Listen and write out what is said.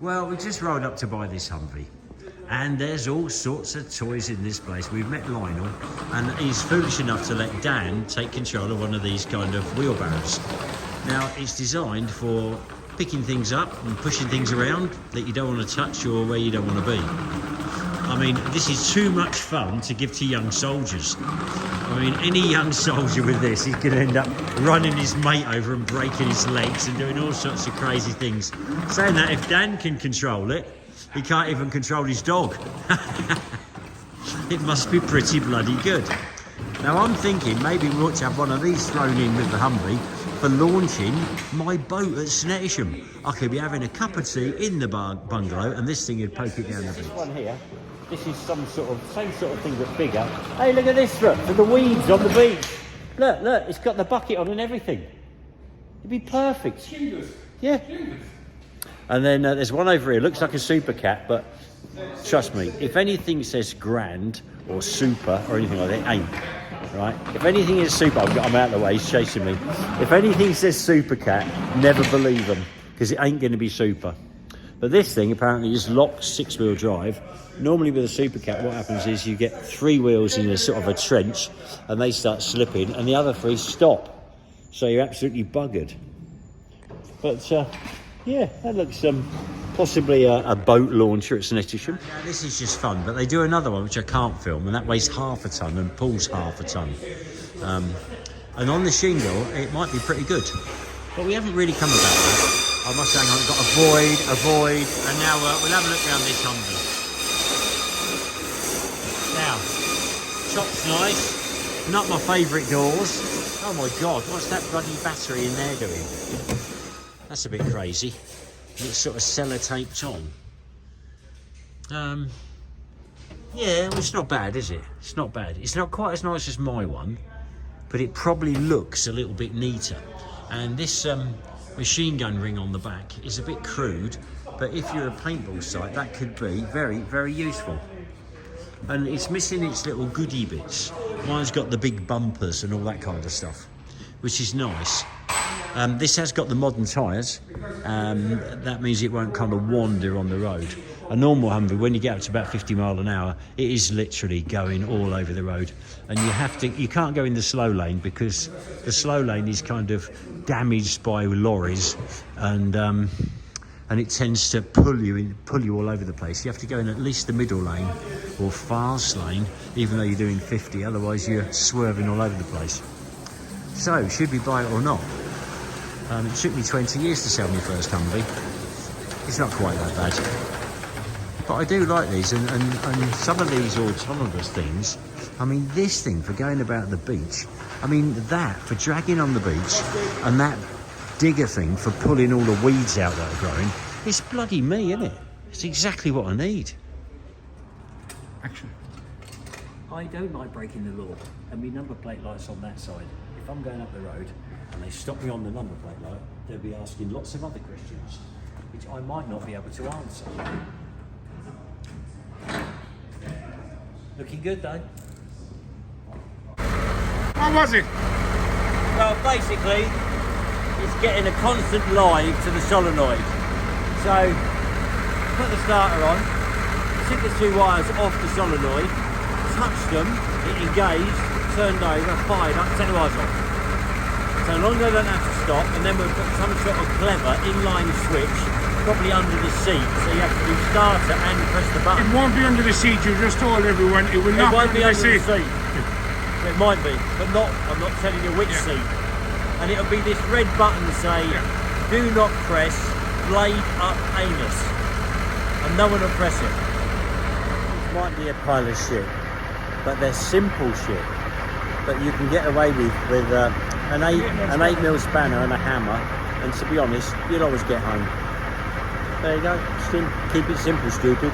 Well, we just rolled up to buy this Humvee, and there's all sorts of toys in this place. We've met Lionel, and he's foolish enough to let Dan take control of one of these kind of wheelbarrows. Now, it's designed for picking things up and pushing things around that you don't want to touch or where you don't want to be. I mean, this is too much fun to give to young soldiers. I mean, any young soldier with this is going to end up running his mate over and breaking his legs and doing all sorts of crazy things. Saying that, if Dan can control it, he can't even control his dog. It must be pretty bloody good. Now, I'm thinking maybe we ought to have one of these thrown in with the Humvee for launching my boat at Snettisham. I could be having a cup of tea in the bungalow and this thing would poke it down the beach. This one here. This is same sort of thing but bigger. Hey, look at this, look, for the weeds on the beach. Look, it's got the bucket on and everything. It'd be perfect. Yeah. And then there's one over here, looks like a super cat, but trust me, if anything says grand or super or anything like that, it ain't. Right? If anything is super, I'm out of the way, he's chasing me. If anything says super cat, never believe them, because it ain't going to be super. But this thing apparently is locked 6-wheel drive. Normally with a super cat, what happens is you get 3 wheels in a sort of a trench and they start slipping and the other 3 stop. So you're absolutely buggered. But yeah, that looks possibly a boat launcher at Snettisham. Yeah, this is just fun, but they do another one which I can't film, and that weighs half a ton and pulls half a ton. And on the shingle, it might be pretty good. But we haven't really come about that. I must say, I've got avoid, and now we'll have a look around this Humvee. Now, shop's nice, not my favourite doors. Oh my God, what's that bloody battery in there doing? That's a bit crazy. It's sort of sellotaped on. Yeah, well, it's not bad, is it? It's not bad. It's not quite as nice as my one, but it probably looks a little bit neater. And this machine gun ring on the back is a bit crude, but if you're a paintball site, that could be very, very useful. And it's missing its little goodie bits. Mine's got the big bumpers and all that kind of stuff, which is nice. This has got the modern tyres. That means it won't kind of wander on the road. A normal Humvee, when you get up to about 50 mile an hour, it is literally going all over the road. And you can't go in the slow lane because the slow lane is kind of damaged by lorries, and it tends to pull you all over the place. You have to go in at least the middle lane or fast lane, even though you're doing 50, otherwise you're swerving all over the place. So, should we buy it or not? It took me 20 years to sell my first Humvee. It's not quite that bad. But I do like these, and some of these autonomous things, I mean, this thing for going about the beach, I mean, that for dragging on the beach, and that digger thing for pulling all the weeds out that are growing, it's bloody me, isn't it? It's exactly what I need. Action. I don't like breaking the law, and my number plate light's on that side. If I'm going up the road and they stop me on the number plate light, they'll be asking lots of other questions, which I might not be able to answer. Looking good though. How was it? Well, basically, it's getting a constant live to the solenoid. So, put the starter on, took the 2 wires off the solenoid, touched them, it engaged, turned over, fired up, set the wires off. So long as they don't have to stop, and then we've got some sort of clever inline switch, probably under the seat, so you have to do starter and press the button. It won't be under the seat, you just told everyone it will not be under the seat. It might be, but not, I'm not telling you which seat. And it'll be this red button say, do not press blade up anus. And no one will press it. It might be a pile of shit, but they're simple shit. But you can get away with an 8mm spanner and a hammer, and to be honest, you'll always get home. There you go. Keep it simple, stupid.